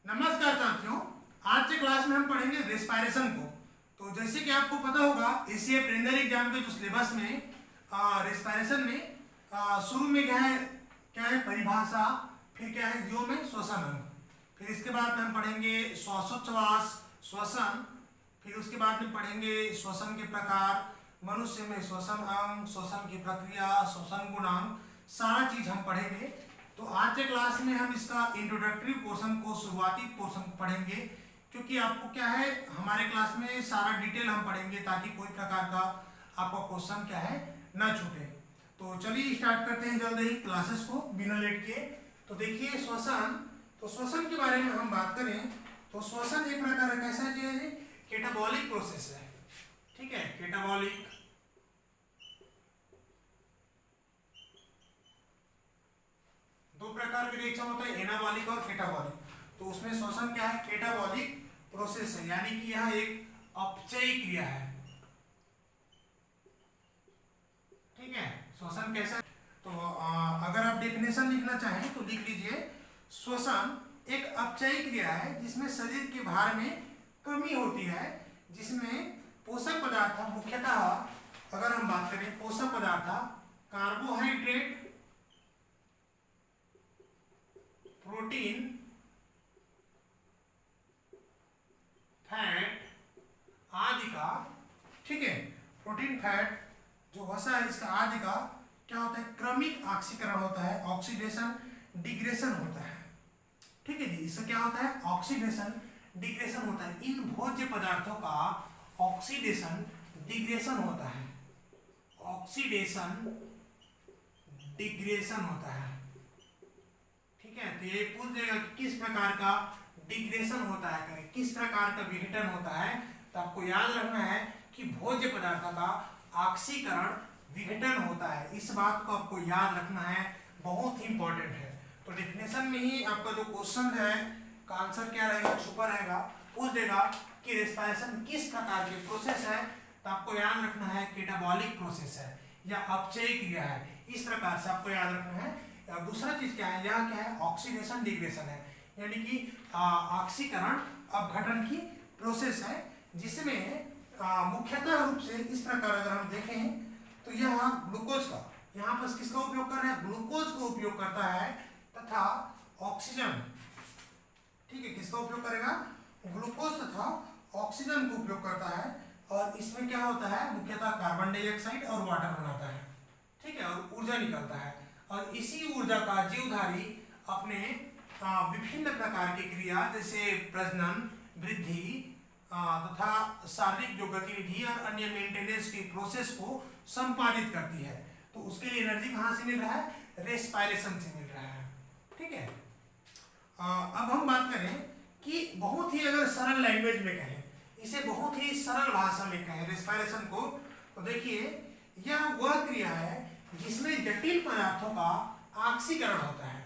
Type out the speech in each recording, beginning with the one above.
नमस्कार साथियों, आज के क्लास में हम पढ़ेंगे रेस्पिरेशन को। तो जैसे कि आपको पता होगा एसीए प्रीलिमिनरी एग्जाम के जो सिलेबस में रेस्पिरेशन में शुरू में क्या है परिभाषा, फिर क्या है जो में श्वसन अंग, फिर इसके बाद में हम पढ़ेंगे श्वासोच्छ्वास श्वसन, फिर उसके बाद में पढ़ेंगे श्वसन के प्रकार, मनुष्य में श्वसन अंग, श्वसन की प्रक्रिया, श्वसन गुणांक, सारा चीज हम पढ़ेंगे। तो आज के क्लास में हम इसका इंट्रोडक्टरी पोर्शन को, शुरुआती पोर्शन पढ़ेंगे, क्योंकि आपको क्या है हमारे क्लास में सारा डिटेल हम पढ़ेंगे ताकि कोई प्रकार का आपका क्वेश्चन क्या है ना छूटे। तो चलिए स्टार्ट करते हैं जल्द ही क्लासेस को बिना लेट किए। तो देखिए श्वसन, तो श्वसन के बारे में हम बात करें तो श्वसन एक प्रकार का कैसा चीज है, कैटाबॉलिक प्रोसेस है। ठीक है, कैटाबॉलिक दो प्रकार के रिएक्शन होता है, एनाबॉलिक और कैटाबॉलिक। तो उसमें श्वसन क्या है, कैटाबॉलिक प्रोसेस है, यानी कि यह एक अपचयी क्रिया है। ठीक है, श्वसन कैसा, तो अगर आप डेफिनेशन लिखना चाहें तो लिख लीजिए, श्वसन एक अपचयी क्रिया है जिसमें शरीर के भार में कमी होती है, जिसमें पोषक पदार्थ मुख्यतः अगर हम बात करें पोषक पदार्थ कार्बोहाइड्रेट, प्रोटीन, फैट आदि का, ठीक है, प्रोटीन फैट जो वसा है इसका आदि का क्या होता है, क्रमिक ऑक्सीकरण होता है, ऑक्सीडेशन डिग्रेशन होता है। ठीक है जी, इससे क्या होता है, ऑक्सीडेशन डिग्रेशन होता है। इन भोज्य पदार्थों का ऑक्सीडेशन डिग्रेशन होता है, ऑक्सीडेशन डिग्रेशन होता है। ठीक है, तो ये पूछ देगा कि किस प्रकार का डिग्रेशन होता है, करें किस प्रकार का विघटन होता है। तो आपको याद रखना है कि भोज्य पदार्थों का ऑक्सीकरण विघटन होता है, इस बात को आपको याद रखना है, बहुत ही इंपॉर्टेंट है। तो डेफिनेशन में ही आपका जो क्वेश्चन है का आंसर क्या रहेगा, छुपा रहेगा, पूछ देगा कि रेस्पिरेशन किस प्रकार की प्रोसेस है। तो आपको याद रखना है कैटाबॉलिक प्रोसेस है या अपचयी क्रिया है, इस प्रकार से आपको याद रखना है। दूसरा चीज क्या है, यह क्या है, ऑक्सीडेशन डिग्रेशन है, यानी कि ऑक्सीकरण अपघटन की प्रोसेस है, जिसमें मुख्यतः रूप से इस प्रकार अगर हम देखें तो यह ग्लूकोज का, यहाँ पर किसका उपयोग कर रहा है, ग्लूकोज को उपयोग करता है, तथा ऑक्सीजन, ठीक है, किसका उपयोग करेगा, ग्लूकोज तथा ऑक्सीजन को उपयोग करता है। और इसमें क्या होता है, मुख्यतः कार्बन डाइऑक्साइड और वाटर बनाता है। ठीक है, और ऊर्जा निकलता है, और इसी ऊर्जा का जीवधारी अपने विभिन्न प्रकार की क्रिया जैसे प्रजनन, वृद्धि तथा शारीरिक जो गतिविधि और अन्य मेंटेनेंस की प्रोसेस को संपादित करती है। तो उसके लिए एनर्जी कहाँ से मिल रहा है, रेस्पिरेशन से मिल रहा है। ठीक है, अब हम बात करें कि बहुत ही अगर सरल लैंग्वेज में कहें, इसे बहुत ही सरल भाषा में कहें रेस्पिरेशन को, तो देखिए यह वह क्रिया है जिसमें जटिल पदार्थों का ऑक्सीकरण होता है।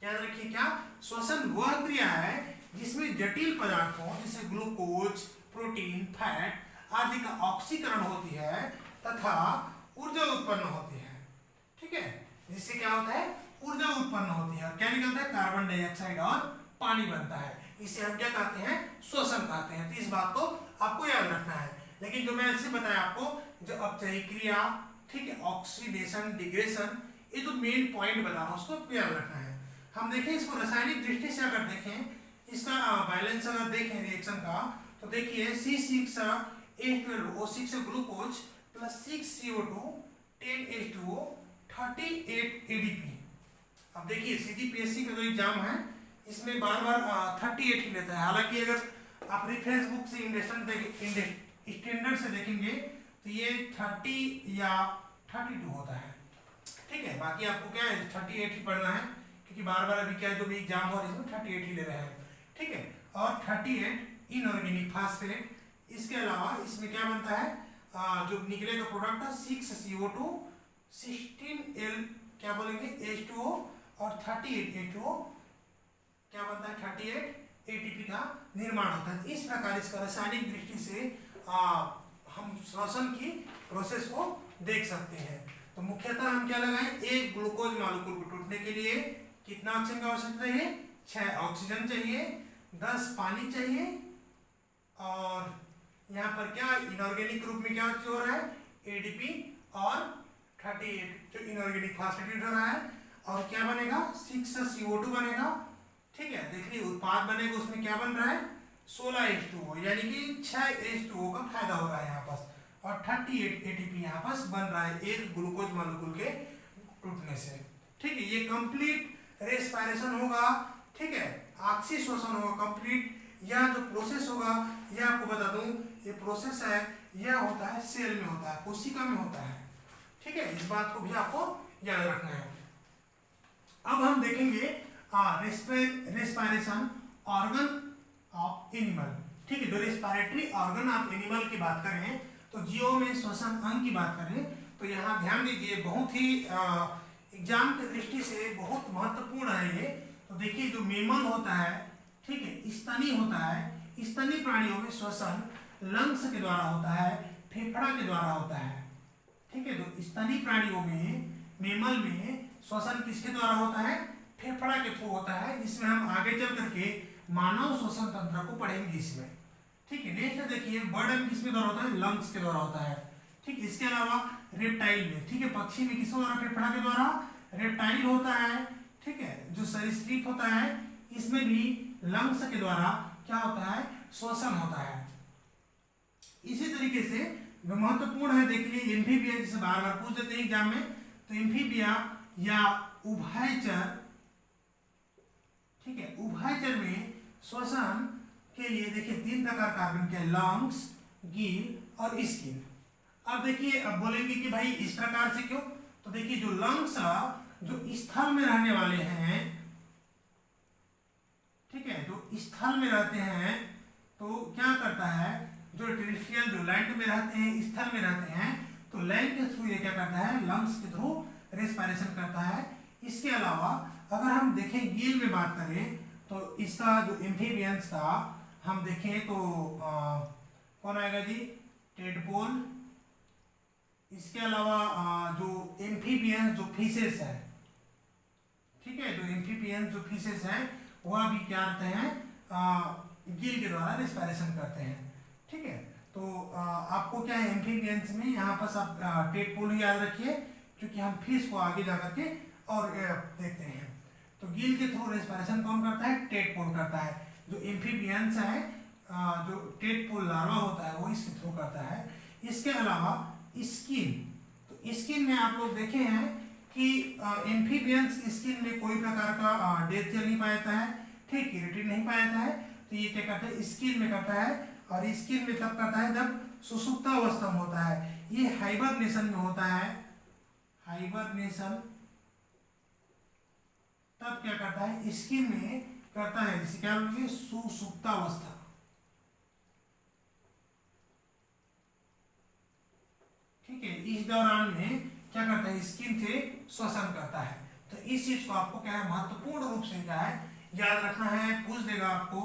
याद रखिए, क्या, श्वसन वह क्रिया है जिसमें जटिल पदार्थों जैसे ग्लूकोज, प्रोटीन, फैट आदि का ऑक्सीकरण होती है तथा ऊर्जा उत्पन्न होती है। ठीक है, जिससे क्या होता है, ऊर्जा उत्पन्न होती है, और क्या निकलता है, कार्बन डाइऑक्साइड और पानी बनता है। इसे हम क्या कहते हैं, श्वसन कहते हैं। तो इस बात को आपको याद रखना है। लेकिन जो मैं ऐसे बताया आपको, जो अपचयी क्रिया, ठीक है, ऑक्सीडेशन डिग्रेशन, ये जो मेन पॉइंट बता रहा हूं उसको याद रखना है। हम देखें इसको रासायनिक दृष्टि से अगर देखें, इसका बैलेंस अगर देखें रिएक्शन का, तो देखिए C6H12O6 glucose plus 6CO2 10H2O 38 ADP। अब देखिए CGPSC का जो एग्जाम है इसमें बार बार 38 ही लेता है। हालांकि अगर आप रेफरेंस बुक से स्टैंडर्ड से देखेंगे तो ये 30 या 32 होता है। ठीक है, बाकी आपको क्या है 38 ही पढ़ना है, क्योंकि बार बार अभी क्या जो भी एग्जाम हो रहा है इसमें 38 ही ले रहे हैं। ठीक है, और 38 इनऑर्गेनिक फास्फेट, इसके अलावा इसमें क्या बनता है, जो निकलेगा प्रोडक्ट 6CO2 16L क्या बोलेंगे H2O और 38 H2O क्या बनता है, 38 ATP का निर्माण होता है। इस प्रकार इसका रासायनिक दृष्टि से हम श्वसन की प्रोसेस को देख सकते हैं। तो मुख्यतः हम क्या लगाएं, एक ग्लूकोज मॉलिक्यूल को टूटने के लिए कितना ऑक्सीजन की आवश्यकता है, 6 ऑक्सीजन चाहिए, 10 पानी चाहिए, और यहाँ पर क्या इनऑर्गेनिक ग्रुप में क्या हो रहा है, एडीपी और 38 जो इनऑर्गेनिक फास्फेटेट हो रहा है, और क्या बनेगा 6 CO2 बनेगा। ठीक है, देखिए उत्पाद बनेगा, उसमें क्या बन रहा है 16 H2O, यानी कि 6 H2O का फायदा हो रहा है यहाँ पास, और 38 ATP यहाँ पास बन रहा है एक ग्लूकोज मॉलिक्यूल के टूटने से। ठीक है, ये कंप्लीट रेस्पिरेशन होगा। ठीक है, ऑक्सीजन शोषण होगा कंप्लीट। यह जो प्रोसेस होगा, यह आपको बता दूं, ये प्रोसेस है, यह होता है सेल में होता है, कोशिका में होता है। ठीक है, इस बात को भी आपको याद रखना है। अब हम देखेंगे रेस्पिरेशन ऑर्गन ऑफ एनिमल। ठीक है, जो रेस्पिरेटरी ऑर्गन ऑफ एनिमल की बात करें तो जीव में श्वसन अंग की बात करें तो यहाँ ध्यान दीजिए, बहुत ही एग्जाम की दृष्टि से बहुत महत्वपूर्ण है ये। तो देखिए जो मेमल होता है, ठीक है, स्तनी होता है, स्तनी प्राणियों में श्वसन लंग्स के द्वारा होता है, फेफड़ा के द्वारा होता है। ठीक है, तो स्तनी प्राणियों में मेमल में श्वसन किसके द्वारा होता है, फेफड़ा के थ्रू होता है, जिसमें हम आगे चल करके मानव श्वसन तंत्र को पढ़ेंगे इसमें। ठीक है, नेक्स्ट देखिए बर्ड में किसके द्वारा होता है, लंग्स के द्वारा होता है। ठीक, इसके अलावा रेप्टाइल में, ठीक है, पक्षी में किसके द्वारा, फेफड़ा के द्वारा रेप्टाइल होता है। ठीक है, जो सरीसृप होता है इसमें भी लंग्स के द्वारा क्या होता है, श्वसन होता है। इसी तरीके से जो महत्वपूर्ण है, देखिए एम्फीबिया, जिसे बार बार पूछ देते हैं एग्जाम में, तो एम्फीबिया या उभयचर, ठीक है, उभयचर में श्वसन के लिए देखिए 3 प्रकार का ऑर्गन के, लंग्स, गिल और स्किन। अब देखिए, अब बोलेंगे कि भाई इस प्रकार से क्यों, तो देखिए जो लंग्स जो स्थल में रहने वाले हैं, ठीक है, जो स्थल में रहते हैं तो क्या करता है, जो टेरेस्ट्रियल जो लैंड में रहते हैं, स्थल में रहते हैं, तो लैंड के थ्रू ये क्या करता है, लंग्स के थ्रू रेस्पिरेशन करता है। इसके अलावा अगर हम देखें गिल में बात करें तो इसका जो एम्फीबियंस का हम देखें तो कौन आएगा जी, टेडपोल। इसके अलावा जो एम्फीबियंस जो फिशेस है, ठीक है, जो एम्फीबियंस जो फिशेस हैं वह भी क्या करते हैं, गिल के द्वारा रेस्पिरेशन करते हैं। ठीक है, तो आपको क्या है एम्फीबियंस में यहाँ पर आप टेडपोल याद रखिए, क्योंकि हम फिश को आगे जा करके और देखते हैं। तो गिल के थ्रू रेस्पिरेशन कौन करता है, टेडपोल करता है। जो एम्फीबियंस है, जो टेडपोल लार्वा होता है वो इसके थ्रू करता है। इसके अलावा स्किन, तो स्किन में आप लोग देखे हैं कि एम्फीबियंस स्किन में कोई प्रकार का डेथ सेल नहीं पाया जाता है, ठीक, केराटिन नहीं पाया जाता है। तो ये क्या करता है, स्किन में करता है, और स्किन में तब करता है जब सुषुप्तावस्था में होता है। ये हाइबरनेशन में होता है, हाइबरनेशन तब क्या करता है, स्किन में करता है, जिसे क्या बोलते हैं, सुषुप्तावस्था। ठीक है, इस दौरान में क्या करता है, स्किन से श्वसन करता है। तो इस चीज को आपको क्या है, महत्वपूर्ण रूप से क्या है याद रखना है, पूछ देगा आपको।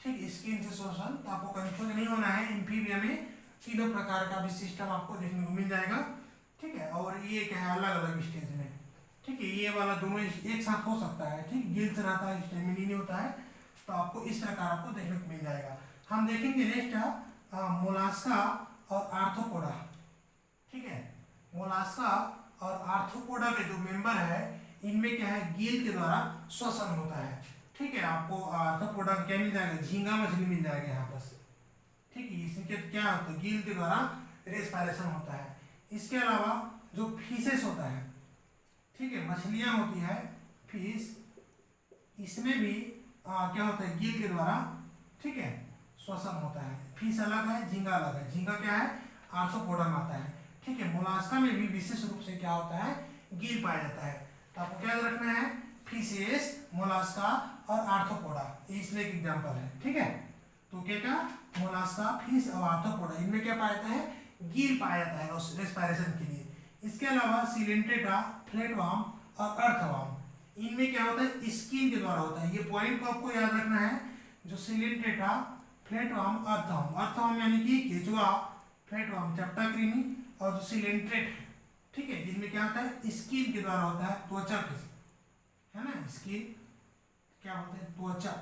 ठीक, स्किन से श्वसन, तो आपको कंफ्यूज नहीं होना है। एम्फीबिया में तीनों प्रकार का भी सिस्टम आपको देखने को मिल जाएगा। ठीक है, और ये क्या है, अलग अलग स्टेज में। ठीक है, ये वाला दोनों एक साथ हो सकता है। ठीक, गिल से रहता है, स्टेमिनी नहीं होता है, तो आपको इस प्रकार आपको देखने को मिल जाएगा। हम देखेंगे नेक्स्ट मोलास्का और आर्थ्रोपोडा। ठीक है, मोलास्का और आर्थ्रोपोडा के जो मेंबर है, इनमें क्या है, गिल के द्वारा श्वसन होता है। ठीक है, आपको आर्थ्रोपोडा क्या मिल जाएगा, झींगा मछली मिल जाएगा यहाँ पर। ठीक है, इसके क्या होता है, गिल के द्वारा रेस्पिरेशन होता है। इसके अलावा जो फिशेस होता है, ठीक है, मछलियाँ होती है, फिश, इसमें भी क्या होता है, गिल के द्वारा, ठीक है, श्वसन होता है। फिश अलग है, झींगा अलग है। झींगा क्या है, आर्थ्रोपोडा में आता है। ठीक है, मोलास्का में भी विशेष रूप से क्या होता है, गिल पाया जाता है। तो आपको क्या रखना है, फिशेस, मोलास्का और आर्थ्रोपोडा, ये इसमें एक एग्जाम्पल है। ठीक है, तो क्या मोलास्का, फिश और आर्थ्रोपोडा, इनमें क्या पाया जाता है, गिल पाया जाता है रेस्पिरेशन के लिए। इसके अलावा सिलेंट्रेटा, फ्लैटवर्म और अर्थवर्म, इनमें क्या होता है, स्किन के द्वारा होता है। ये पॉइंट को आपको याद रखना है, जो सिलेंट्रेटा, फ्लैटवर्म, अर्थवर्म, अर्थवर्म यानी कि केचुआ, फ्लैटवर्म चपटा कृमि, और जो सिलेंट्रेट है, ठीक है, जिनमें क्या होता है, स्किन के द्वारा होता है, त्वचा के, है ना, स्किन क्या बोलते हैं, त्वचा।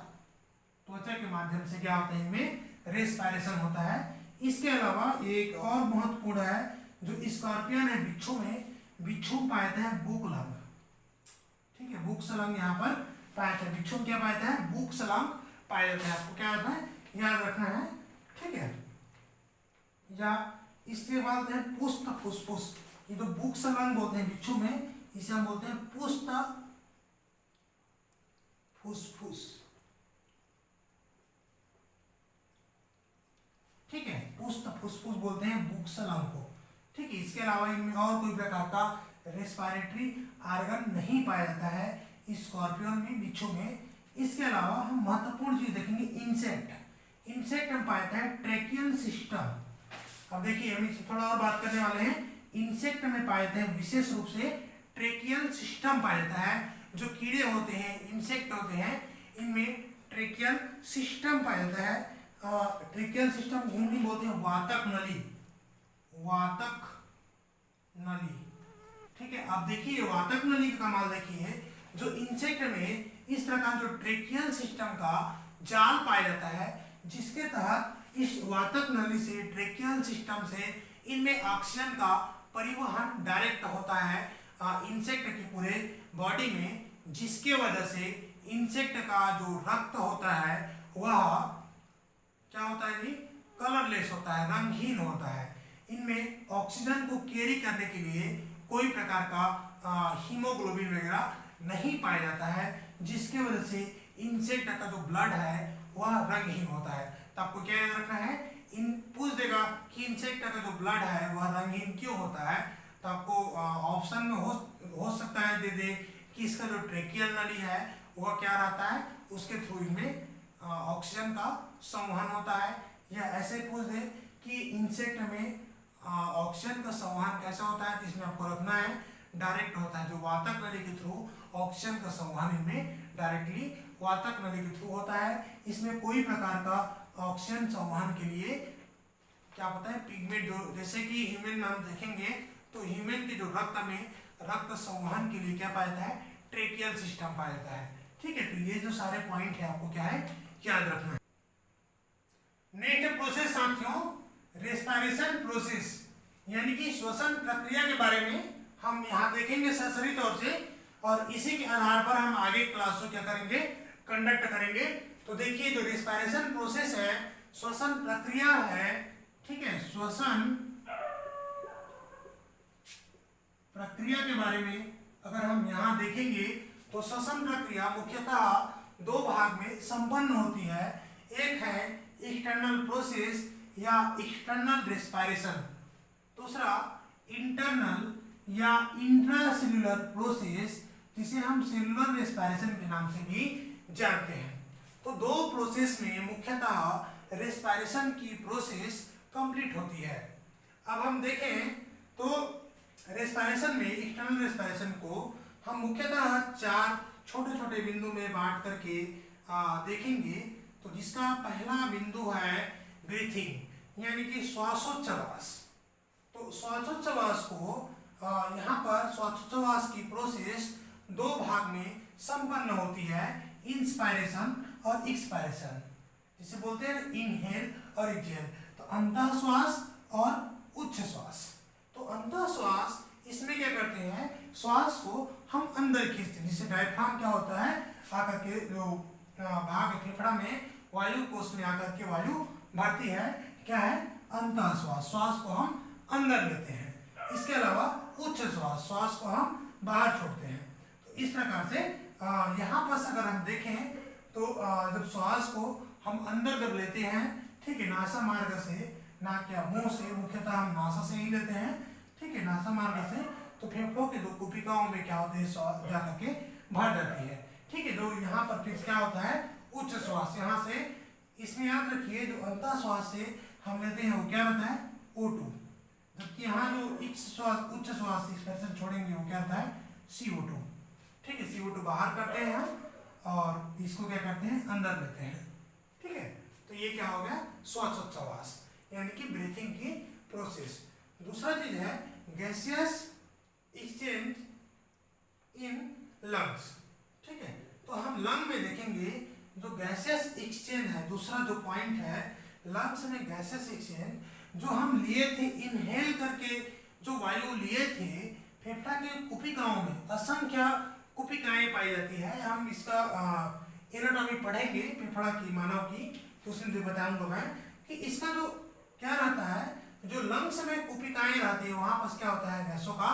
त्वचा के माध्यम से क्या होता है, इनमें रेस्पिरेशन होता है। इसके अलावा एक और महत्वपूर्ण है, जो स्कॉर्पियन है बिच्छू में, बिच्छू पाया जाता है बुकलंग। ठीक है, बुकसलंग यहाँ पर पाया जाता है। बिच्छू क्या पाया जाता है, बुकसलंग पाया जाता है। आपको क्या होता है, याद रखना है। ठीक है, या इसके बाद है पुष्ट फुसफुस। ये तो बुकसलंग बोलते हैं बिच्छू में, इसे हम बोलते हैं पुष्ट फुसफुस। ठीक है, पुष्ट फुसफुस बोलते हैं बुकसलंग को। ठीक है, इसके अलावा इनमें और कोई प्रकार का रेस्पिरेटरी आर्गन नहीं पाया जाता है स्कॉर्पियन में, बिच्छू में। इसके अलावा हम महत्वपूर्ण चीज देखेंगे, इंसेक्ट। इंसेक्ट हम पाते हैं ट्रेकियल सिस्टम। अब देखिए हम इससे थोड़ा और बात करने वाले हैं। इंसेक्ट में पाए जाते हैं विशेष रूप से ट्रेकियल सिस्टम पाया जाता है। जो कीड़े होते हैं, इंसेक्ट होते हैं, इनमें ट्रेकियल सिस्टम पाया जाता है। ट्रेकियल सिस्टम हिंदी बोलते हैं वातक नली, वातक नली। ठीक है, अब देखिए वातक नली का कमाल देखिए, जो इंसेक्ट में इस प्रकार जो ट्रेकियल सिस्टम का जाल पाया जाता है, जिसके तहत इस वातक नली से, ट्रेकियल सिस्टम से इनमें ऑक्सीजन का परिवहन डायरेक्ट होता है इंसेक्ट की पूरे बॉडी में, जिसके वजह से इंसेक्ट का जो रक्त होता है वह क्या होता है जी, कलरलेस होता है, रंगहीन होता है। इनमें ऑक्सीजन को कैरी करने के लिए कोई प्रकार का हीमोग्लोबिन वगैरह नहीं पाया जाता है, जिसके वजह से इंसेक्ट का जो ब्लड है वह रंगहीन होता है। तो आपको क्या याद रखना है, इन पूछ देगा कि इंसेक्ट का जो ब्लड है वह रंगहीन क्यों होता है, तो आपको ऑप्शन में हो सकता है दे दे कि इसका जो ट्रेकियल नली है वह क्या रहता है, उसके थ्रू इनमें ऑक्सीजन का संवहन होता है। या ऐसे पूछ दे कि इंसेक्ट में ऑक्सीजन का संवहन कैसा होता है, तो इसमें आपको रखना है डायरेक्ट होता है। जो वातक नली के थ्रू ऑक्सीजन का संवहन इनमें डायरेक्टली वातक नली के थ्रू होता है। इसमें कोई प्रकार का ऑक्सीजन संवहन के लिए क्या पता है, पिगमेंट, जो जैसे कि ह्यूमन में हम देखेंगे तो ह्यूमन के जो रक्त में रक्त संवहन के लिए क्या पाया जाता है, ट्रेकियल सिस्टम पाया जाता है। ठीक है, तो ये जो सारे पॉइंट है आपको क्या है, याद रखना है। नेक्स्ट प्रोसेस साथियों, रेस्पिरेशन प्रोसेस, यानी कि श्वसन प्रक्रिया के बारे में हम यहाँ देखेंगे सरसरी तौर से, और इसी के आधार पर हम आगे क्लास को क्या करेंगे, कंडक्ट करेंगे। तो देखिए जो रेस्पिरेशन प्रोसेस है, श्वसन प्रक्रिया है। ठीक है, श्वसन प्रक्रिया के बारे में अगर हम यहाँ देखेंगे तो श्वसन प्रक्रिया मुख्यतः दो भाग में संपन्न होती है। एक है एक्सटर्नल प्रोसेस या एक्सटर्नल रेस्पिरेशन, दूसरा इंटरनल या इंट्रासेल्युलर प्रोसेस, जिसे हम सेलुलर रेस्पिरेशन के नाम से भी जानते हैं। तो दो प्रोसेस में मुख्यतः रेस्पिरेशन की प्रोसेस कंप्लीट होती है। अब हम देखें तो रेस्पिरेशन में, एक्सटर्नल रेस्पिरेशन को हम मुख्यतः 4 छोटे छोटे बिंदु में बांट करके देखेंगे। तो जिसका पहला बिंदु है ब्रीथिंग, यानी कि श्वासोच्छ्वास। तो श्वासोच्छ्वास को यहाँ पर श्वासोच्छ्वास की प्रोसेस दो भाग में संपन्न होती है, इंस्पायरेशन और एक्सपायरेशन, जिसे बोलते हैं इनहेल और एक्सहेल। तो अंतः श्वास और उच्च श्वास। तो अंतः श्वास, इसमें क्या करते हैं, श्वास को हम अंदर खींचते हैं, जिससे डायफ्राम क्या होता है, आकर के जो भाग फेफड़ा में वायु कोष में आकर के वायु भरती है, क्या है, अंतः श्वास। श्वास को हम अंदर लेते हैं। इसके अलावा उच्च श्वास, श्वास को हम बाहर छोड़ते हैं। तो इस प्रकार से यहाँ पर अगर हम देखें तो जब श्वास को हम अंदर जब लेते हैं, ठीक है, नासा मार्ग से, नाक या मुंह से, मुख्यतः हम नासा से ही लेते हैं, ठीक है, नासा मार्ग से, तो फेफड़ों के दो कुपिकाओं में क्या होते हैं, श्वास जा करके भर जाती है। ठीक है, जो यहाँ पर फिर क्या होता है, उच्च श्वास। यहाँ से इसमें याद रखिए जो अंतः श्वास से हम लेते हैं वो क्या रहता है, O2, जबकि यहाँ जो उच्च श्वास एक्सपेंशन छोड़ेंगे वो क्या रहता है, CO2। ठीक है, CO2 बाहर करते हैं हम और इसको क्या करते हैं, अंदर लेते हैं। ठीक है, तो ये क्या हो गया, श्वासोच्छ्वास, यानी कि ब्रीथिंग की प्रोसेस। दूसरा चीज है गैसियस एक्सचेंज इन लंग्स। ठीक है, तो हम लंग में देखेंगे जो गैसेस एक्सचेंज है, दूसरा जो पॉइंट है लंग्स में गैसेस एक्सचेंज, जो हम लिए थे इनहेल करके, जो वायु लिए थे, फेफड़ा के कुपिकाओं में असंख्य कुपिकाएं पाई जाती है। हम इसका एनाटॉमी पढ़ेंगे फेफड़ा की, मानव की, तो उसमें जो बताऊंगा मैं कि इसका जो क्या रहता है, जो लंग्स में कुपिकाएं रहती है वहां पर क्या होता है, गैसों का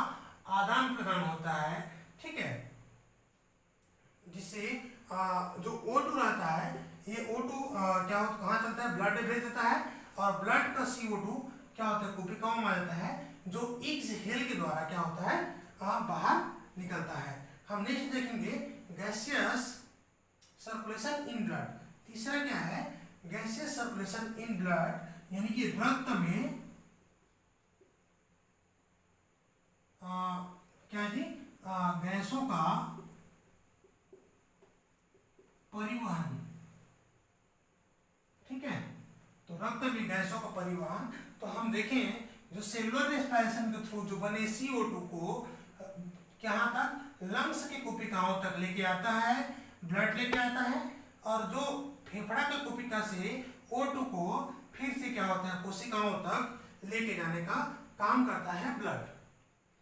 आदान प्रदान होता है। ठीक है, जिससे जो O2 रहता है, ये O2 क्या होता, कहाँ चलता है, ब्लड में भेज देता है, और ब्लड का CO2 क्या होता है, कुपिकाओं में आ जाता है, जो एक्सहेल के द्वारा क्या होता है, बाहर निकलता है। हम नेक्स्ट देखेंगे गैसियस सर्कुलेशन इन ब्लड। तीसरा क्या है, गैसियस सर्कुलेशन इन ब्लड, यानी कि रक्त में क्या जी, गैसों का परिवहन। ठीक है, तो रक्त में गैसों का परिवहन, तो हम देखें जो सेलुलर रेस्पिरेशन के थ्रू जो बने CO2 को कहाँ तक, लंग्स के कुपिकाओं तक लेके आता है, ब्लड लेके आता है, और जो फेफड़ा के कुपिका से O2 को फिर से क्या होता है, कोशिकाओं तक लेके जाने का काम करता है ब्लड।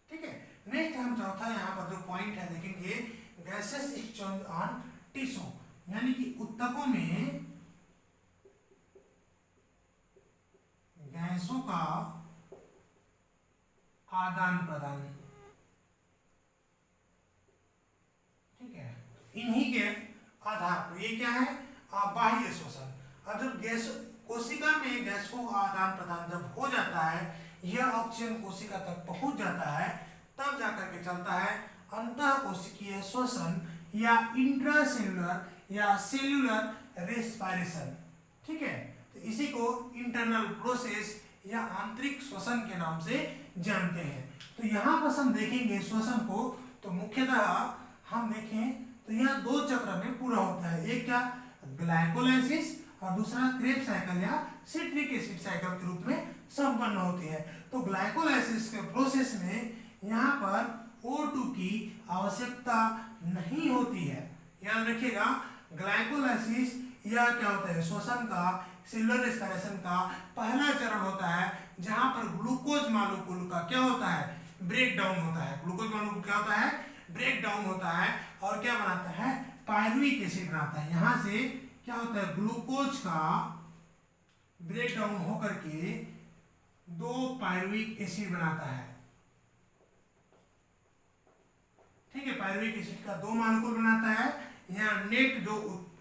ठीक है, नेक्स्ट हम चौथा यहाँ पर जो पॉइंट है देखेंगे, गैसेस एक्सचेंज ऑन टिश्यू, यानी कि ऊतकों में गैसों का आदान प्रदान। ठीक है, इन्हीं के आधार पर ये क्या है, बाह्य श्वसन। अब जब गैस कोशिका में गैसों का आदान प्रदान जब हो जाता है, यह ऑक्सीजन कोशिका तक पहुंच जाता है, तब जाकर के चलता है अंतः कोशिकीय श्वसन या इंट्रासेल्युलर या सेल्युलर रेस्पिरेशन। ठीक है, तो इसी को इंटरनल प्रोसेस या आंतरिक श्वसन के नाम से जानते हैं। तो यहाँ पर हम देखेंगे श्वसन को, तो मुख्यतः हम देखें तो यहाँ दो चक्र में पूरा होता है, एक क्या, ग्लाइकोलाइसिस, और दूसरा क्रेब्स साइकिल या सिट्रिक एसिड साइकिल के रूप में संपन्न होती है। तो ग्लाइकोलाइसिस के प्रोसेस में यहाँ पर O2 की आवश्यकता नहीं होती है। याद रखिएगा, ग्लाइकोलाइसिस या क्या होता है, श्वसन का, सेलुलर रेस्पिरेशन का पहला चरण होता है, जहां पर ग्लूकोज मॉलिक्यूल का क्या होता है, ब्रेक डाउन होता है। ग्लूकोज मॉलिक्यूल क्या होता है, ब्रेक डाउन होता है, और क्या बनाता है, पायरुविक एसिड बनाता है। यहां से क्या होता है, ग्लूकोज का ब्रेक डाउन होकर के 2 पायरुविक एसिड बनाता है। ठीक है, पायरुविक एसिड का 2 मॉलिक्यूल बनाता है। यहाँ नेट जो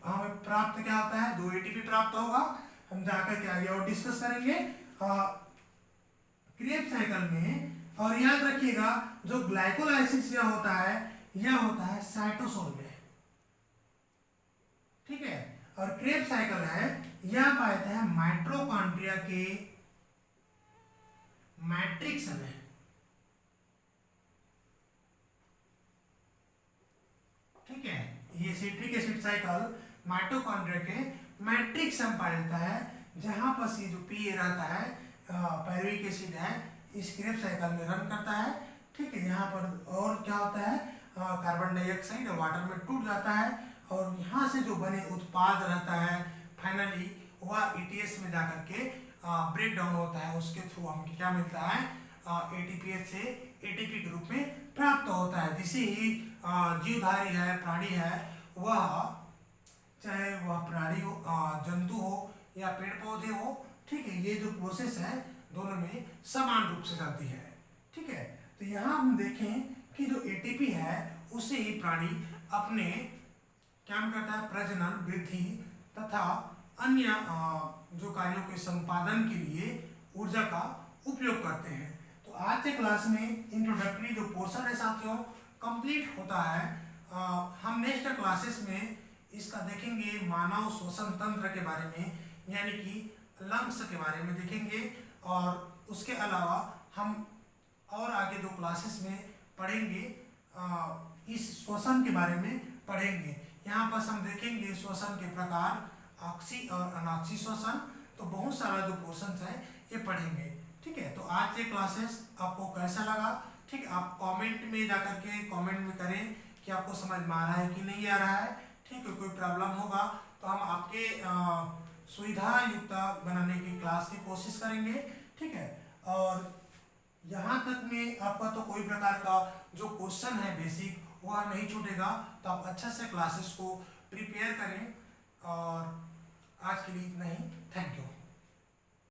हमें प्राप्त क्या होता है, 2 ATP प्राप्त होगा। हम जाकर के आगे और डिस्कस करेंगे क्रेब्स साइकिल में। और याद रखिएगा, जो ग्लाइकोलाइसिस यह होता है साइटोसोल में। ठीक है, और क्रेब्स साइकिल है, यह पाया है माइटोकॉन्ड्रिया के मैट्रिक्स में। ठीक है, ये सिट्रिक एसिड साइकिल माइटोकॉन्ड्रिया के मैट्रिक्स में पाया जाता है, जहां पर से जो PA रहता है, पायरुविक एसिड है, इस क्रेब्स साइकिल में रन करता है। ठीक है, यहाँ पर और क्या होता है, कार्बन डाइऑक्साइड वाटर में टूट जाता है, और यहाँ से जो बने उत्पाद रहता है फाइनली वह ETS में जाकर के ब्रेक डाउन होता है। उसके थ्रू हमें क्या मिलता है, ATPase से ATP के रूप में प्राप्त होता है। जिसे ही जीवधारी है, प्राणी है, वह चाहे वह प्राणी हो, जंतु हो या पेड़ पौधे हो, ठीक है, ये जो प्रोसेस है दोनों में समान रूप से चलती है। ठीक है, तो यहाँ हम देखें कि जो ATP है उसे ही प्राणी अपने क्या करता है, प्रजनन, वृद्धि तथा अन्य जो कार्यों के संपादन के लिए ऊर्जा का उपयोग करते हैं। तो आज के क्लास में इंट्रोडक्टरी जो पोर्शन है साथियों कंप्लीट होता है। हम नेक्स्ट क्लासेस में इसका देखेंगे मानव श्वसन तंत्र के बारे में, यानी कि लंग्स के बारे में देखेंगे, और उसके अलावा हम और आगे जो क्लासेस में पढ़ेंगे इस श्वसन के बारे में पढ़ेंगे। यहाँ पर हम देखेंगे श्वसन के प्रकार, ऑक्सी और अनॉक्सी श्वसन, तो बहुत सारा जो पोर्शन है ये पढ़ेंगे। ठीक है, तो आज के क्लासेस आपको कैसा लगा, ठीक, आप कमेंट में जाकर के कमेंट में करें कि आपको समझ में आ रहा है कि नहीं आ रहा है। ठीक है, कोई प्रॉब्लम होगा तो हम आपके सुविधा युक्त बनाने की क्लास की कोशिश करेंगे। ठीक है, और यहाँ तक में आपका तो कोई प्रकार का जो क्वेश्चन है बेसिक वह नहीं छूटेगा, तो आप अच्छे से क्लासेस को प्रिपेयर करें। और आज के लिए इतना ही, थैंक यू।